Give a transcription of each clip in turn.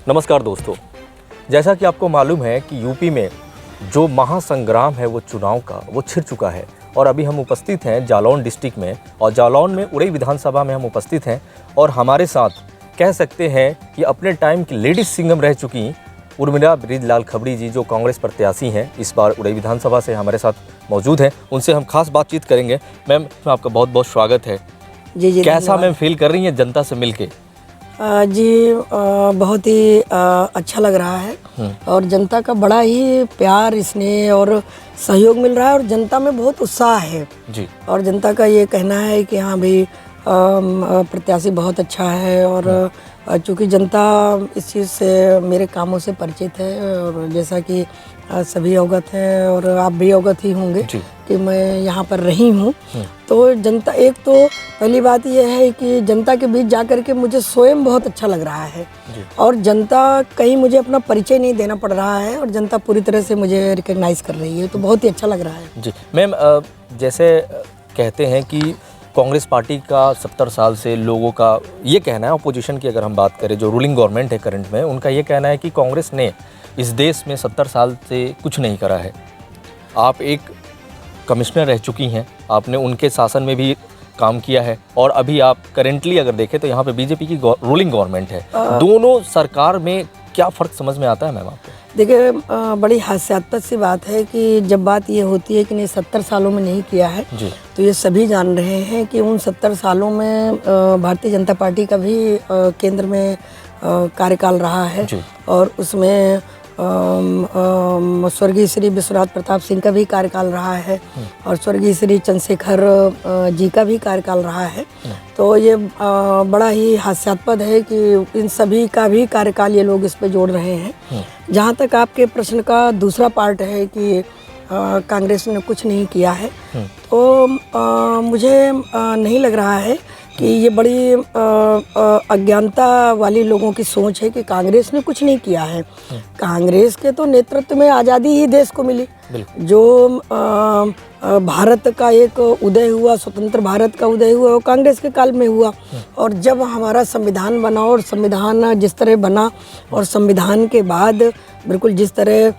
नमस्कार दोस्तों, जैसा कि आपको मालूम है कि यूपी में जो महासंग्राम है वो चुनाव का वो छिड़ चुका है और अभी हम उपस्थित हैं जालौन डिस्ट्रिक्ट में और जालौन में उड़ई विधानसभा में हम उपस्थित हैं और हमारे साथ कह सकते हैं कि अपने टाइम की लेडीज सिंघम रह चुकी उर्मिला बृजलाल खबड़ी जी जो कांग्रेस प्रत्याशी हैं इस बार उड़ई विधानसभा से हमारे साथ मौजूद हैं। उनसे हम खास बातचीत करेंगे। मैम, आपका बहुत बहुत स्वागत है। जी कैसा मैम फील कर रही हैं जनता से मिलके? बहुत ही अच्छा लग रहा है और जनता का बड़ा ही प्यार स्नेह और सहयोग मिल रहा है और जनता में बहुत उत्साह है जी। और जनता का ये कहना है कि हाँ भाई प्रत्याशी बहुत अच्छा है और चूँकि जनता इस चीज़ से मेरे कामों से परिचित है और जैसा कि सभी अवगत हैं और आप भी अवगत ही होंगे कि मैं यहाँ पर रही हूँ। तो जनता, एक तो पहली बात यह है कि जनता के बीच जाकर के मुझे स्वयं बहुत अच्छा लग रहा है और जनता कहीं मुझे अपना परिचय नहीं देना पड़ रहा है और जनता पूरी तरह से मुझे रिकग्नाइज कर रही है, तो बहुत ही अच्छा लग रहा है। जी मैम, जैसे कहते हैं कि कांग्रेस पार्टी का 70 साल से लोगों का ये कहना है, अपोजिशन की अगर हम बात करें जो रूलिंग गवर्नमेंट है करंट में, उनका ये कहना है कि कांग्रेस ने इस देश में 70 साल से कुछ नहीं करा है। आप एक कमिश्नर रह चुकी हैं, आपने उनके शासन में भी काम किया है और अभी आप करेंटली अगर देखें तो यहाँ पे बीजेपी की रूलिंग गवर्नमेंट है। दोनों सरकार में क्या फ़र्क समझ में आता है मैम आपको? देखिए, बड़ी हास्यास्पद सी बात है कि जब बात ये होती है कि नहीं 70 सालों में नहीं किया है जी। तो ये सभी जान रहे हैं कि उन 70 सालों में भारतीय जनता पार्टी का भी केंद्र में कार्यकाल रहा है और उसमें स्वर्गीय श्री विश्वनाथ प्रताप सिंह का भी कार्यकाल रहा है और स्वर्गीय श्री चंद्रशेखर जी का भी कार्यकाल रहा है। तो ये बड़ा ही हास्यास्पद है कि इन सभी का भी कार्यकाल ये लोग इस पे जोड़ रहे हैं। जहाँ तक आपके प्रश्न का दूसरा पार्ट है कि कांग्रेस ने कुछ नहीं किया है, तो मुझे नहीं लग रहा है कि ये बड़ी अज्ञानता वाली लोगों की सोच है कि कांग्रेस ने कुछ नहीं किया है। कांग्रेस के तो नेतृत्व में आज़ादी ही देश को मिली। जो भारत का एक उदय हुआ, स्वतंत्र भारत का उदय हुआ वो कांग्रेस के काल में हुआ और जब हमारा संविधान बना और संविधान जिस तरह बना और संविधान के बाद बिल्कुल जिस तरह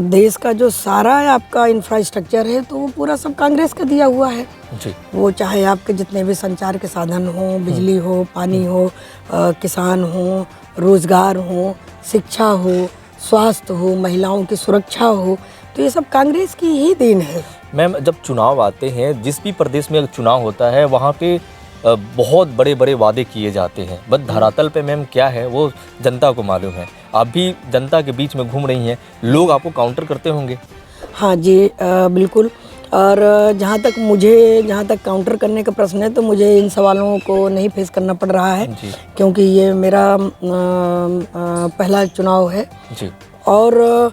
देश का जो सारा आपका इंफ्रास्ट्रक्चर है तो वो पूरा सब कांग्रेस का दिया हुआ है जी। वो चाहे आपके जितने भी संचार के साधन हो, बिजली हो, पानी हो, किसान हो, रोजगार हो, शिक्षा हो, स्वास्थ्य हो, महिलाओं की सुरक्षा हो, तो ये सब कांग्रेस की ही देन है। मैम, जब चुनाव आते हैं, जिस भी प्रदेश में चुनाव होता है वहाँ पे बहुत बड़े बड़े वादे किए जाते हैं, बस धरातल पे मैम क्या है वो जनता को मालूम है। आप भी जनता के बीच में घूम रही हैं, लोग आपको काउंटर करते होंगे। हाँ जी, बिल्कुल। और जहाँ तक काउंटर करने का प्रश्न है तो मुझे इन सवालों को नहीं फेस करना पड़ रहा है क्योंकि ये मेरा पहला चुनाव है जी। और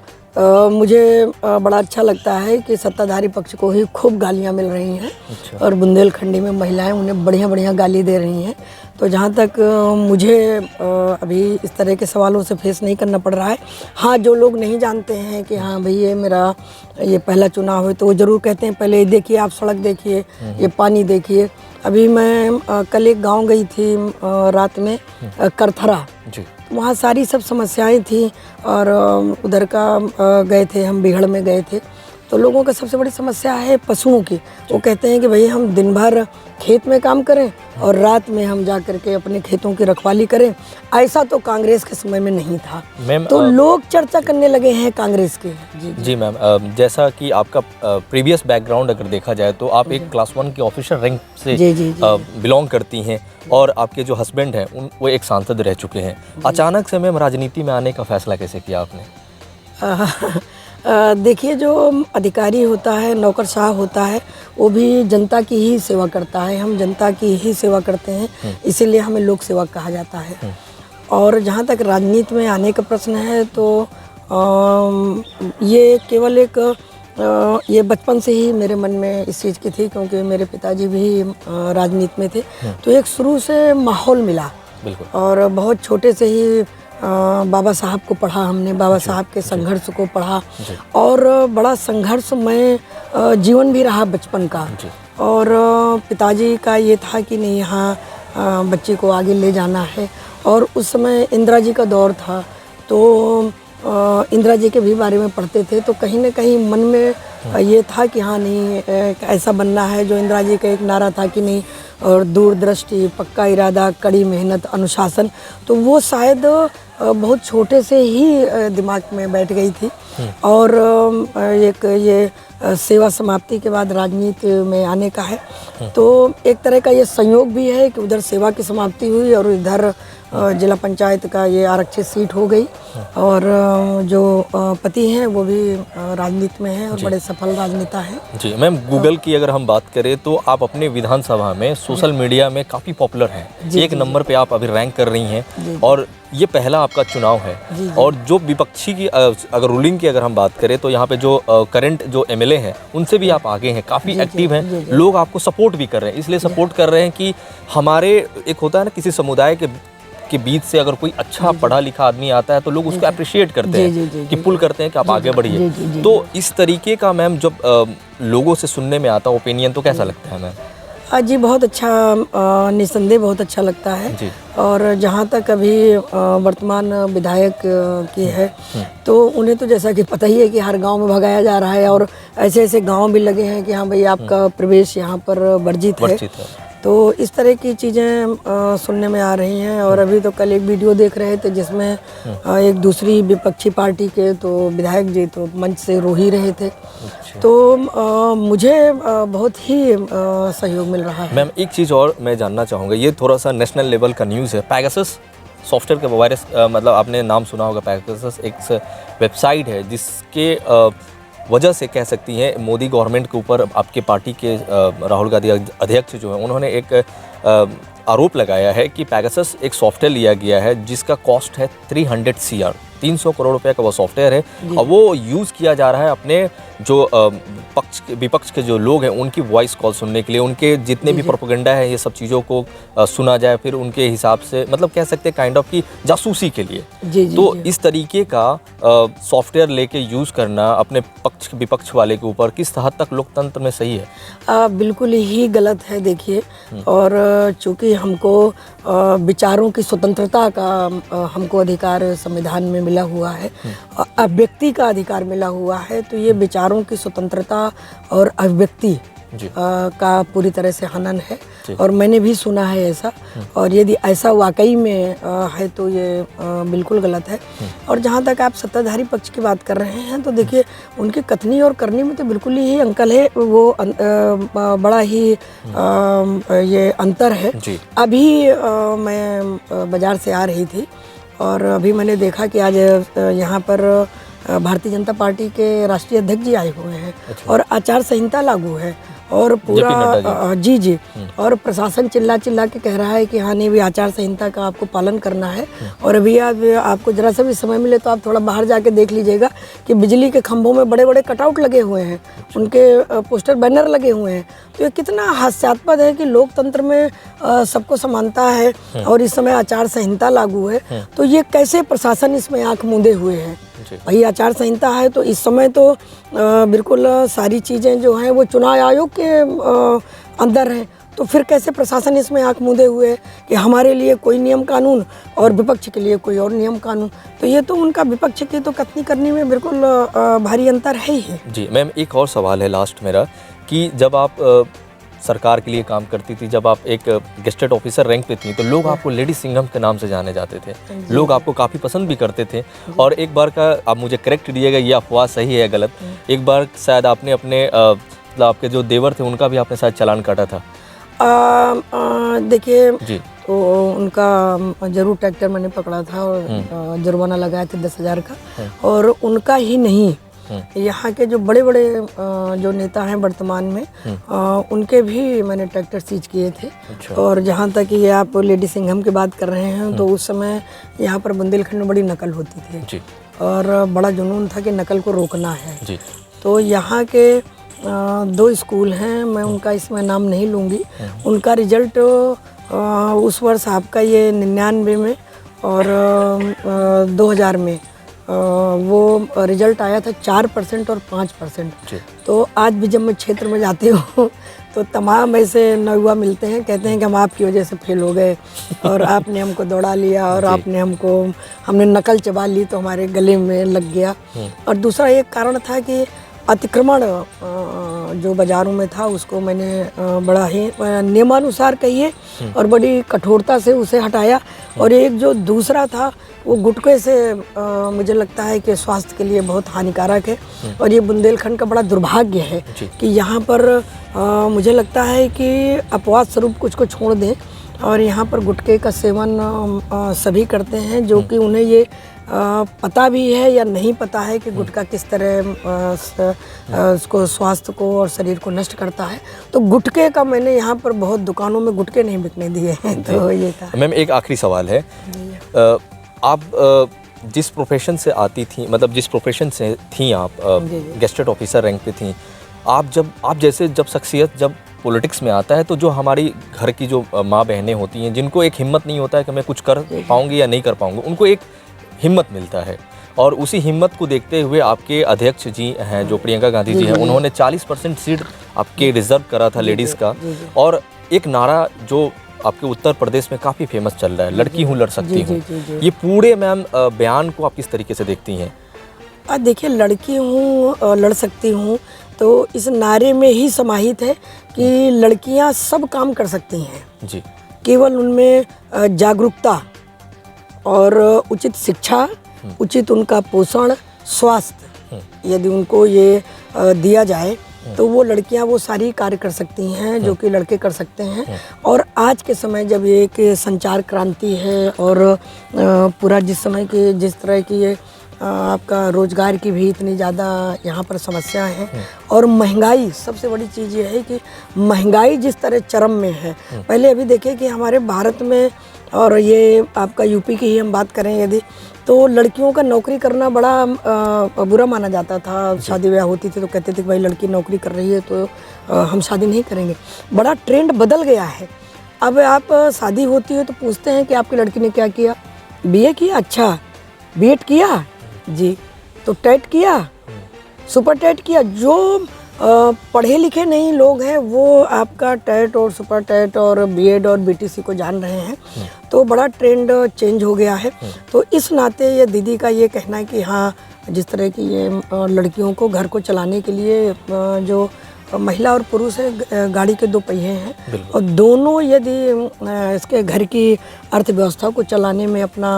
मुझे बड़ा अच्छा लगता है कि सत्ताधारी पक्ष को ही खूब गालियाँ मिल रही हैं और बुंदेलखंडी में महिलाएं उन्हें बढ़िया बढ़िया गाली दे रही हैं। तो जहाँ तक मुझे अभी इस तरह के सवालों से फेस नहीं करना पड़ रहा है। हाँ, जो लोग नहीं जानते हैं कि हाँ भाई ये मेरा ये पहला चुनाव है तो वो ज़रूर कहते हैं पहले देखिए, आप सड़क देखिए, ये पानी देखिए। अभी मैं कल एक गाँव गई थी रात में, करथरा, वहाँ सारी सब समस्याएं थी और उधर का गए थे हम, बिहड़ में गए थे तो लोगों का सबसे बड़ी समस्या है पशुओं की। वो कहते हैं कि भाई हम दिन भर खेत में काम करें और रात में हम जा कर के अपने खेतों की रखवाली करें। ऐसा तो कांग्रेस के समय में नहीं था। मैम, तो लोग चर्चा करने लगे हैं कांग्रेस के। जी मैम, जैसा कि आपका प्रीवियस बैकग्राउंड अगर देखा जाए तो आप एक क्लास 1 की ऑफिसर रैंक से बिलोंग करती हैं और आपके जो हस्बैंड हैं वो एक सांसद रह चुके हैं। अचानक से मैम राजनीति में आने का फैसला कैसे किया आपने? देखिए, जो अधिकारी होता है, नौकरशाह होता है, वो भी जनता की ही सेवा करता है। हम जनता की ही सेवा करते हैं, इसीलिए हमें लोक सेवक कहा जाता है। और जहाँ तक राजनीति में आने का प्रश्न है तो ये केवल एक ये बचपन से ही मेरे मन में इस चीज़ की थी क्योंकि मेरे पिताजी भी राजनीति में थे। तो एक शुरू से माहौल मिला और बहुत छोटे से ही बाबा साहब को पढ़ा हमने, बाबा साहब के संघर्ष को पढ़ा और बड़ा संघर्षमय जीवन भी रहा बचपन का। और पिताजी का ये था कि नहीं, यहाँ बच्चे को आगे ले जाना है। और उस समय इंदिरा जी का दौर था तो इंदिरा जी के भी बारे में पढ़ते थे, तो कहीं ना कहीं मन में ये था कि हाँ नहीं, ऐसा बनना है। जो इंदिरा जी का एक नारा था कि नहीं, और दूरदृष्टि, पक्का इरादा, कड़ी मेहनत, अनुशासन, तो वो शायद बहुत छोटे से ही दिमाग में बैठ गई थी। और एक ये सेवा समाप्ति के बाद राजनीति में आने का है, तो एक तरह का ये संयोग भी है कि उधर सेवा की समाप्ति हुई और इधर जिला पंचायत का ये आरक्षित सीट हो गई। और जो पति हैं वो भी राजनीति में हैं और बड़े सफल राजनेता हैं। जी मैम, गूगल की अगर हम बात करें तो आप अपने विधानसभा में सोशल मीडिया में काफ़ी पॉपुलर हैं, एक नंबर पे आप अभी रैंक कर रही हैं, और ये पहला आपका चुनाव है। और जो विपक्षी की अगर रूलिंग की अगर हम बात करें तो यहाँ पे जो करंट जो एमएलए हैं उनसे भी आप आगे हैं, काफ़ी एक्टिव हैं, लोग आपको सपोर्ट भी कर रहे हैं। इसलिए सपोर्ट कर रहे हैं कि हमारे एक होता है ना, किसी समुदाय के बीच से अगर कोई अच्छा पढ़ा लिखा आदमी आता है तो लोग उसको अप्रिशिएट करते हैं, कि पुल करते हैं कि आप आगे बढ़िए। तो इस तरीके का मैम जब लोगों से सुनने में आता ओपिनियन, तो कैसा लगता है मैम? जी बहुत अच्छा, निस्संदेह बहुत अच्छा लगता है। और जहाँ तक अभी वर्तमान विधायक की है, तो उन्हें तो जैसा कि पता ही है कि हर गांव में भगाया जा रहा है, और ऐसे ऐसे गांव भी लगे हैं कि हाँ भाई आपका प्रवेश यहाँ पर वर्जित है। तो इस तरह की चीज़ें सुनने में आ रही हैं। और अभी तो कल एक वीडियो देख रहे थे जिसमें एक दूसरी विपक्षी पार्टी के तो विधायक जी तो मंच से रो ही रहे थे। तो मुझे बहुत ही सहयोग मिल रहा है। मैम एक चीज़ और मैं जानना चाहूँगा, ये थोड़ा सा नेशनल लेवल का न्यूज़ है। पैगासस सॉफ्टवेयर के वायरस, मतलब आपने नाम सुना होगा, पैगासस एक वेबसाइट है जिसके वजह से कह सकती हैं मोदी गवर्नमेंट के ऊपर आपके पार्टी के राहुल गांधी अध्यक्ष जो हैं उन्होंने एक आरोप लगाया है कि पैगासस एक सॉफ्टवेयर लिया गया है जिसका कॉस्ट है 300 करोड़ रुपए का वो सॉफ्टवेयर है, और वो यूज़ किया जा रहा है अपने जो विपक्ष के जो लोग हैं उनकी वॉइस कॉल सुनने के लिए, उनके जितने भी प्रोपेगेंडा है ये सब चीज़ों को सुना जाए, फिर उनके हिसाब से मतलब कह सकते हैं काइंड ऑफ की जासूसी के लिए। तो इस तरीके का सॉफ्टवेयर लेके यूज़ करना अपने विपक्ष वाले के ऊपर किस हद तक लोकतंत्र में सही है? बिल्कुल ही गलत है। देखिए, और चूँकि हमको विचारों की स्वतंत्रता का हमको अधिकार संविधान में मिला हुआ है, अभिव्यक्ति का अधिकार मिला हुआ है, तो ये विचारों की स्वतंत्रता और अभिव्यक्ति का पूरी तरह से हनन है। और मैंने भी सुना है ऐसा, और यदि ऐसा वाकई में है तो ये बिल्कुल गलत है। और जहाँ तक आप सत्ताधारी पक्ष की बात कर रहे हैं, तो देखिए उनकी कथनी और करनी में तो बिल्कुल ही अंकल है, वो बड़ा ही ये अंतर है। अभी मैं बाज़ार से आ रही थी और अभी मैंने देखा कि आज यहाँ पर भारतीय जनता पार्टी के राष्ट्रीय अध्यक्ष जी आए हुए हैं। और आचार संहिता लागू है, और पूरा जी और प्रशासन चिल्ला चिल्ला के कह रहा है कि हाँ नहीं भी आचार संहिता का आपको पालन करना है। और अभी आपको जरा सा भी समय मिले तो आप थोड़ा बाहर जाके देख लीजिएगा कि बिजली के खंभों में बड़े बड़े कटआउट लगे हुए हैं, उनके पोस्टर बैनर लगे हुए हैं। तो ये कितना हास्यास्पद है कि लोकतंत्र में सबको समानता है और इस समय आचार संहिता लागू है, तो ये कैसे प्रशासन इसमें आंख मूंदे हुए है? भाई आचार संहिता है तो इस समय तो बिल्कुल सारी चीज़ें जो हैं वो चुनाव आयोग के अंदर हैं, तो फिर कैसे प्रशासन इसमें आंख मूंदे हुए है कि हमारे लिए कोई नियम कानून और विपक्ष के लिए कोई और नियम कानून? तो ये तो उनका विपक्ष की तो कथनी करने में बिल्कुल भारी अंतर है ही है। जी मैम, एक और सवाल है लास्ट मेरा, कि जब आप सरकार के लिए काम करती थी, जब आप एक गेस्टेड ऑफिसर रैंक पे थी, तो लोग आपको लेडी सिंघम के नाम से जाने जाते थे, लोग आपको काफ़ी पसंद भी करते थे। और एक बार का आप मुझे करेक्ट दीजिएगा ये अफवाह सही है या गलत, एक बार शायद आपने अपने मतलब आपके जो देवर थे उनका भी आपने शायद चालान काटा था। देखिए तो उनका जरूर ट्रैक्टर मैंने पकड़ा था और जुर्माना लगाया था 10,000 का। और उनका ही नहीं, यहाँ के जो बड़े बड़े जो नेता हैं वर्तमान में, उनके भी मैंने ट्रैक्टर सीज किए थे। और जहाँ तक ये आप लेडी सिंघम की बात कर रहे हैं, तो उस समय यहाँ पर बुंदेलखंड में बड़ी नकल होती थी और बड़ा जुनून था कि नकल को रोकना है। तो यहाँ के 2 स्कूल हैं, मैं उनका इसमें नाम नहीं लूँगी, उनका रिजल्ट उस वर्ष आपका ये 99 में और 2000 में वो रिजल्ट आया था 4% और 5%। तो आज भी जब मैं क्षेत्र में जाती हूँ तो तमाम ऐसे नौयुवा मिलते हैं, कहते हैं कि हम आपकी वजह से फेल हो गए और आपने हमको दौड़ा लिया और हमने नकल चबा ली तो हमारे गले में लग गया। और दूसरा एक कारण था कि अतिक्रमण जो बाज़ारों में था उसको मैंने बड़ा ही नियमानुसार कहिए और बड़ी कठोरता से उसे हटाया। और एक जो दूसरा था वो गुटखे से मुझे लगता है कि स्वास्थ्य के लिए बहुत हानिकारक है। और ये बुंदेलखंड का बड़ा दुर्भाग्य है कि यहाँ पर मुझे लगता है कि अपवाद स्वरूप कुछ को छोड़ दें और यहाँ पर गुटखे का सेवन सभी करते हैं, जो कि उन्हें ये पता भी है या नहीं पता है कि गुटखा किस तरह उसको स्वास्थ्य को और शरीर को नष्ट करता है। तो गुटखे का मैंने यहाँ पर बहुत दुकानों में गुटखे नहीं बिकने दिए हैं। तो ये था। मैम एक आखिरी सवाल है, आप जिस प्रोफेशन से आती थी, मतलब जिस प्रोफेशन से थी आप, गेस्टेड ऑफिसर रैंक पे थी, जब शख्सियत जब पॉलिटिक्स में आता है तो जो हमारी घर की जो माँ बहनें होती हैं जिनको एक हिम्मत नहीं होता है कि मैं कुछ कर पाऊँगी या नहीं कर पाऊँगी, उनको एक हिम्मत मिलता है। और उसी हिम्मत को देखते हुए आपके अध्यक्ष जी हैं जो प्रियंका गांधी जी हैं, उन्होंने 40% सीट आपके रिजर्व करा था लेडीज़ का। और एक नारा जो आपके उत्तर प्रदेश में काफ़ी फेमस चल रहा है, लड़की हूँ लड़ सकती हूँ, ये पूरे मैम बयान को आप किस तरीके से देखती हैं? देखिए, लड़की हूँ लड़ सकती हूँ तो इस नारे में ही समाहित है कि लड़कियाँ सब काम कर सकती हैं जी, केवल उनमें जागरूकता और उचित शिक्षा, उचित उनका पोषण, स्वास्थ्य यदि उनको ये दिया जाए तो वो लड़कियां वो सारी कार्य कर सकती हैं जो कि लड़के कर सकते हैं। और आज के समय जब ये एक संचार क्रांति है और पूरा जिस तरह की ये आपका रोजगार की भी इतनी ज़्यादा यहाँ पर समस्या है और महंगाई, सबसे बड़ी चीज़ ये है कि महंगाई जिस तरह चरम में है। पहले अभी देखिए कि हमारे भारत में, और ये आपका यूपी की ही हम बात करें यदि, तो लड़कियों का नौकरी करना बड़ा बुरा माना जाता था। शादी ब्याह होती थी तो कहते थे कि भाई लड़की नौकरी कर रही है तो हम शादी नहीं करेंगे। बड़ा ट्रेंड बदल गया है। अब आप शादी होती है तो पूछते हैं कि आपकी लड़की ने क्या किया, बीए किया, अच्छा बीएड किया जी, तो टेट किया, सुपर टेट किया। जो पढ़े लिखे नहीं लोग हैं वो आपका टेट और सुपर टेट और बीएड और बीटीसी को जान रहे हैं। तो बड़ा ट्रेंड चेंज हो गया है। तो इस नाते ये दीदी का ये कहना है कि हाँ, जिस तरह की ये लड़कियों को घर को चलाने के लिए जो महिला और पुरुष है, गाड़ी के दो पहिए हैं और दोनों यदि इसके घर की अर्थव्यवस्था को चलाने में अपना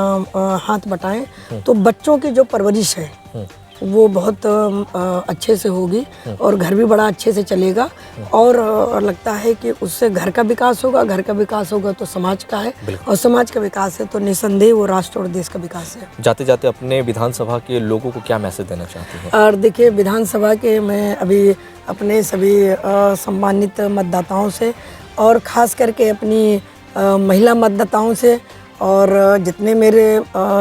हाथ बटाएं तो बच्चों की जो परवरिश है वो बहुत अच्छे से होगी और घर भी बड़ा अच्छे से चलेगा। और लगता है कि उससे घर का विकास होगा, घर का विकास होगा तो समाज का है, और समाज का विकास है तो निसंदेह वो राष्ट्र और देश का विकास है। जाते जाते अपने विधानसभा के लोगों को क्या मैसेज देना चाहती हैं? और देखिए, विधानसभा के मैं अभी अपने सभी सम्मानित मतदाताओं से और ख़ास करके अपनी महिला मतदाताओं से और जितने मेरे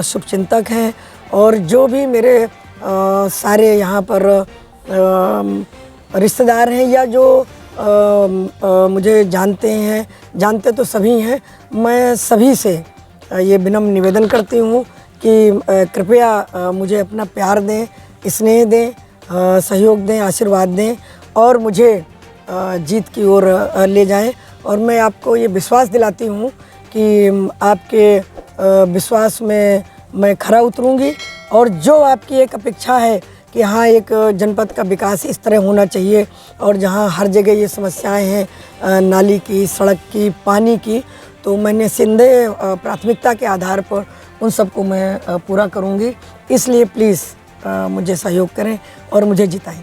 शुभचिंतक हैं और जो भी मेरे सारे यहाँ पर रिश्तेदार हैं या जो मुझे जानते तो सभी हैं, मैं सभी से ये विनम्र निवेदन करती हूँ कि कृपया मुझे अपना प्यार दें, स्नेह दें, सहयोग दें, आशीर्वाद दें और मुझे जीत की ओर ले जाएं। और मैं आपको ये विश्वास दिलाती हूँ कि आपके विश्वास में मैं खरा उतरूँगी और जो आपकी एक अपेक्षा है कि हाँ, एक जनपद का विकास इस तरह होना चाहिए और जहाँ हर जगह ये समस्याएं हैं नाली की, सड़क की, पानी की, तो मैं निसंदेह प्राथमिकता के आधार पर उन सबको मैं पूरा करूँगी। इसलिए प्लीज़ मुझे सहयोग करें और मुझे जिताएं।